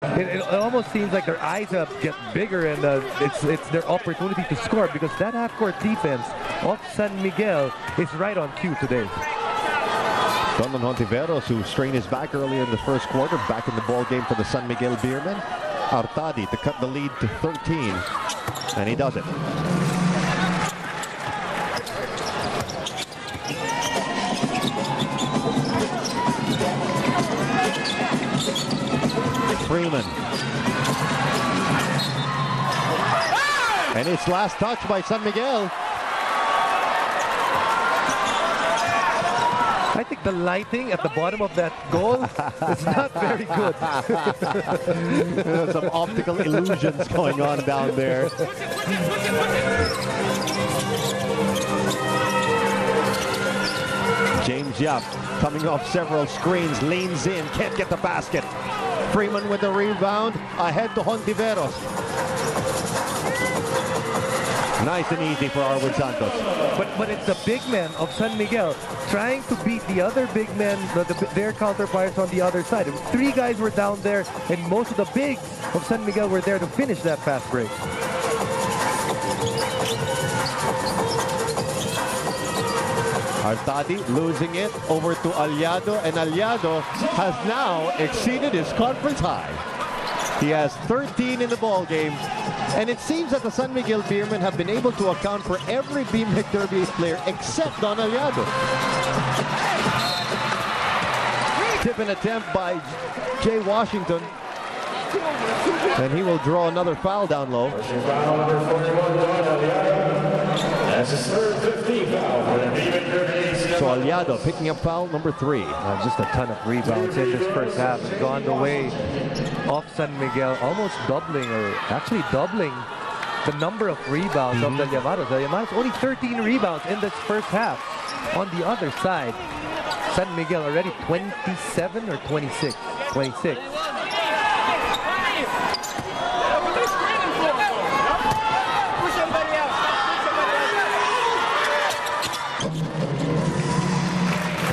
It almost seems like their eyes get bigger, and it's their opportunity to score, because that half-court defense of San Miguel is right on cue today. Don Hontiveros, who strained his back earlier in the first quarter, back in the ball game for the San Miguel Beermen. Artadi to cut the lead to 13, and he does it. Freeman. And it's last touch by San Miguel. I think the lighting at the bottom of that goal is not very good. There's some optical illusions going on down there. James Yap coming off several screens, leans in, can't get the basket. Freeman with the rebound, ahead to Hontiveros. Nice and easy for Arwin Santos. But it's the big men of San Miguel trying to beat the other big men, their counterparts on the other side. And 3 guys were down there, and most of the bigs of San Miguel were there to finish that fast break. Artadi losing it over to Llamados, and Llamados has now exceeded his conference high. He has 13 in the ball game, and it seems that the San Miguel Beermen have been able to account for every BMeg Derby player except Don Llamados. Tip and attempt by Jay Washington, and he will draw another foul down low. That's his third 15th foul for the BMeg Derby. So Llamados picking up foul number 3. Just a ton of rebounds in this first half. It's gone the way of San Miguel, almost doubling, or actually doubling the number of rebounds of the Llamados. The Llamados only 13 rebounds in this first half. On the other side, San Miguel already 27 or 26? 26.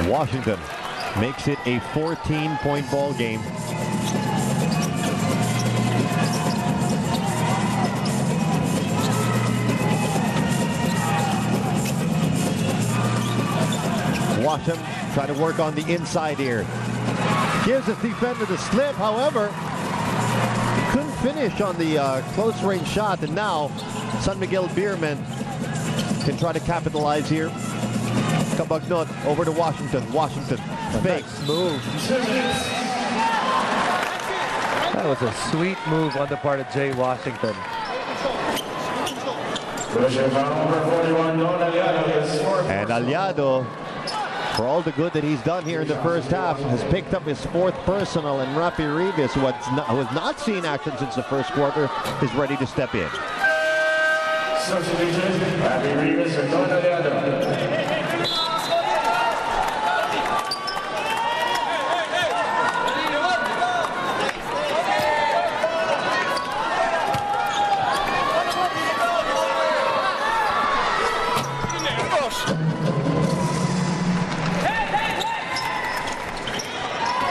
Washington makes it a 14-point ball game. Washam trying to work on the inside here. Gives his defender the slip, however, he couldn't finish on the close-range shot, and now San Miguel Beermen can try to capitalize here. Cabagnot over to Washington. Washington fakes. Nice move. That was a sweet move on the part of Jay Washington. And Llamados, for all the good that he's done here in the first half, has picked up his 4th personal, and Rafi Rivas, who has not seen action since the first quarter, is ready to step in. Rafi Rivas and Don Llamados.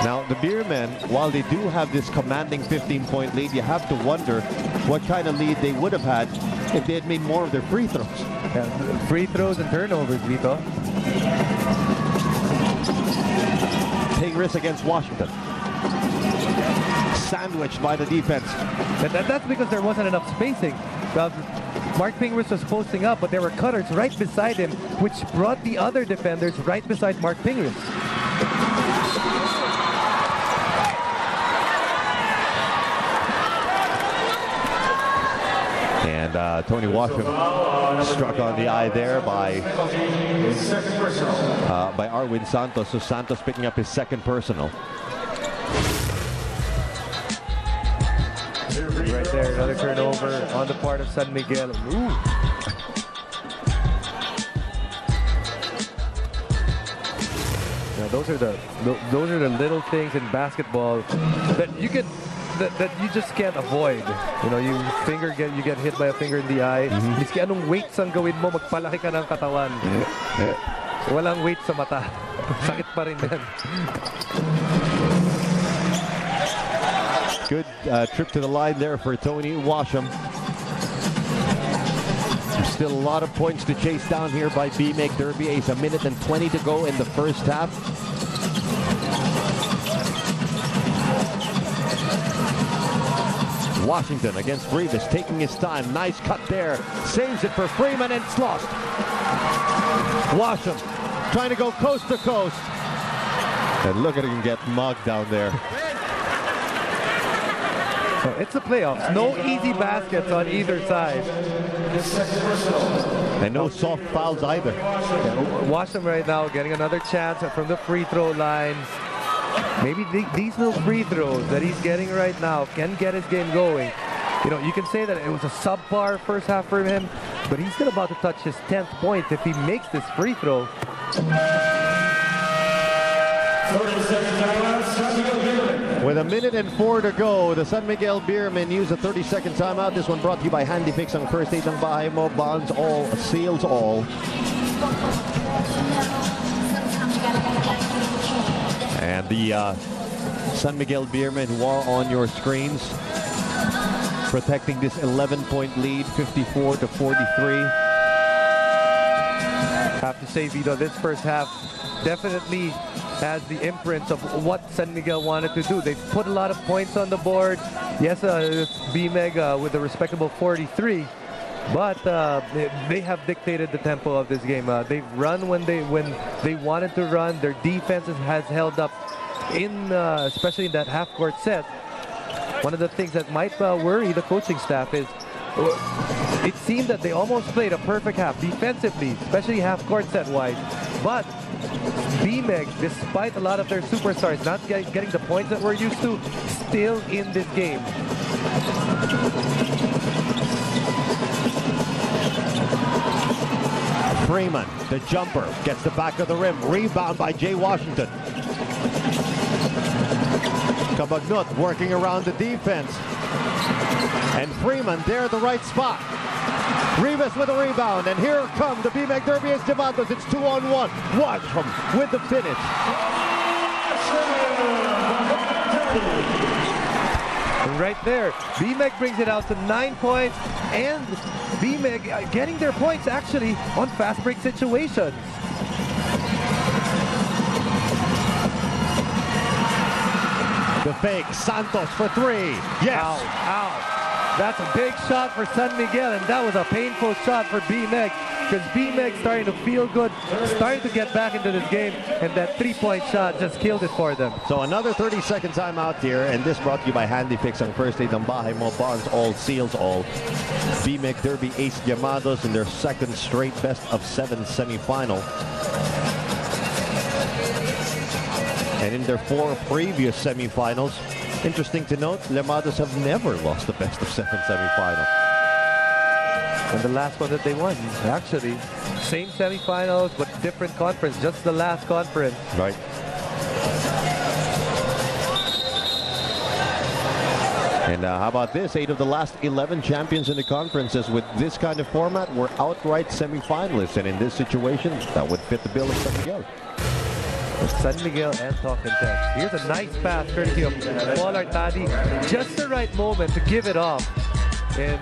Now, the Beermen, while they do have this commanding 15-point lead, you have to wonder what kind of lead they would have had if they had made more of their free throws. Yeah, free throws and turnovers, Vito. Taking risks against Washington. Sandwiched by the defense. That's because there wasn't enough spacing. Mark Pingris was posting up, but there were cutters right beside him, which brought the other defenders right beside Mark Pingris. And Tony Washam struck on the eye there by Arwin Santos. So Santos picking up his 2nd personal. Right there, another turnover on the part of San Miguel. Ooh. Now those are the little things in basketball that you can that you just can't avoid. You know, you get hit by a finger in the eye. Miski anong weights ang gawin mo, magpalaki ka ng katawan. Walang weight sa mata. Sakit pa rin yan. good trip to the line there for Tony Washam. There's still a lot of points to chase down here by BMeg Derby Ace. 1 minute and 20 to go in the first half. Washington against Rivas, taking his time. Nice cut there. Saves it for Freeman, and it's lost. Washam trying to go coast to coast. And look at him get mugged down there. So it's the playoffs. No easy baskets on either side. And no soft fouls either. Yeah, Washam right now getting another chance from the free throw line. Maybe these little free throws that he's getting right now can get his game going. You know, you can say that it was a subpar first half for him, but he's still about to touch his 10th point if he makes this free throw. With 1 minute and 4 to go, the San Miguel Beermen use a 30-second timeout. This one brought to you by Handy Fix ang first aid ng bahay mo. Bonds all, seals all. And the San Miguel Beermen who are on your screens, protecting this 11-point lead, 54 to 43. Have to say, Vito, this first half definitely has the imprints of what San Miguel wanted to do. They put a lot of points on the board. Yes, BMeg with a respectable 43, but they have dictated the tempo of this game. They've run when they wanted to run. Their defense has held up in especially in that half-court set. One of the things that might worry the coaching staff is it seemed that they almost played a perfect half defensively, especially half-court set-wise. But BMeg, despite a lot of their superstars not getting the points that we're used to, still in this game. Freeman, the jumper, gets the back of the rim. Rebound by Jay Washington. Cabagnut working around the defense. And Freeman there at the right spot. Rivas with a rebound, and here come the BMeg Derby Ace Llamados. It's 2-on-1. Washam with the finish. And right there, BMeg brings it out to 9 points, and BMeg getting their points actually on fast break situations. The fake, Santos for 3. Yes. Ow, ow. That's a big shot for San Miguel, and that was a painful shot for BMeg, because BMeg starting to feel good, starting to get back into this game, and that 3-point shot just killed it for them. So another 30-second timeout here, and this brought to you by Handy Fix ang first aid ng bahay mo. Bonds all, seals all. BMeg Derby Ace Llamados in their second straight best-of-7 semifinal. And in their 4 previous semifinals, interesting to note, Llamados have never lost the best-of-7 semifinal. And the last one that they won, actually, same semifinals, but different conference, just the last conference. Right. And how about this? 8 of the last 11 champions in the conferences with this kind of format were outright semifinalists. And in this situation, that would fit the bill of San Miguel. San Miguel and talking text. Here's a nice pass courtesy of Paul Artadi. Just the right moment to give it off. And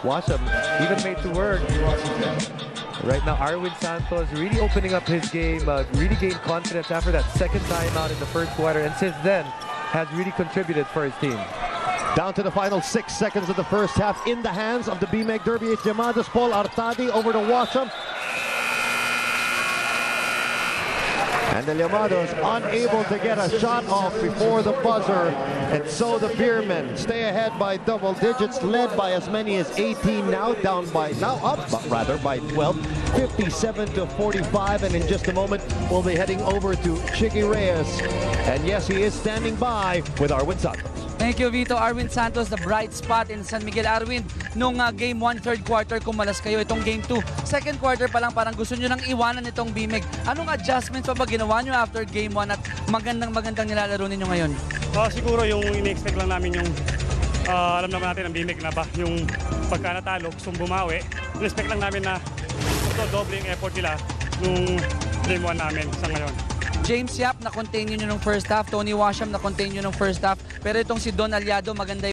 Washam even made to work. Right now, Arwin Santos really opening up his game, really gained confidence after that second timeout in the first quarter, and since then has really contributed for his team. Down to the final 6 seconds of the first half in the hands of the BMeg Derby Ace Llamados. Paul Artadi over to Washam. And the Llamados unable to get a shot off before the buzzer. And so the Beermen stay ahead by double digits, led by as many as 18, now up by 12, 57 to 45. And in just a moment, we'll be heading over to Chicky Reyes. And yes, he is standing by with Arwin Santos. Thank you, Vito. Arwin Santos, the bright spot in San Miguel. Arwin, nung game 1, third quarter, kumalas kayo itong game 2. Second quarter pa lang, parang gusto nyo nang iwanan itong BMeg. Anong adjustments pa ba ginawa nyo after game 1 at magandang nilalaro ninyo ngayon? Siguro yung in-expect lang namin yung, alam naman natin ang BMeg na ba, yung pagka natalo, gustong bumawi. In-expect lang namin na doble yung effort nila nung game 1 namin sa ngayon. James Yap na contain nyo nung first half, Tony Washam na contain nyo nung first half, pero itong si Don Aliado maganda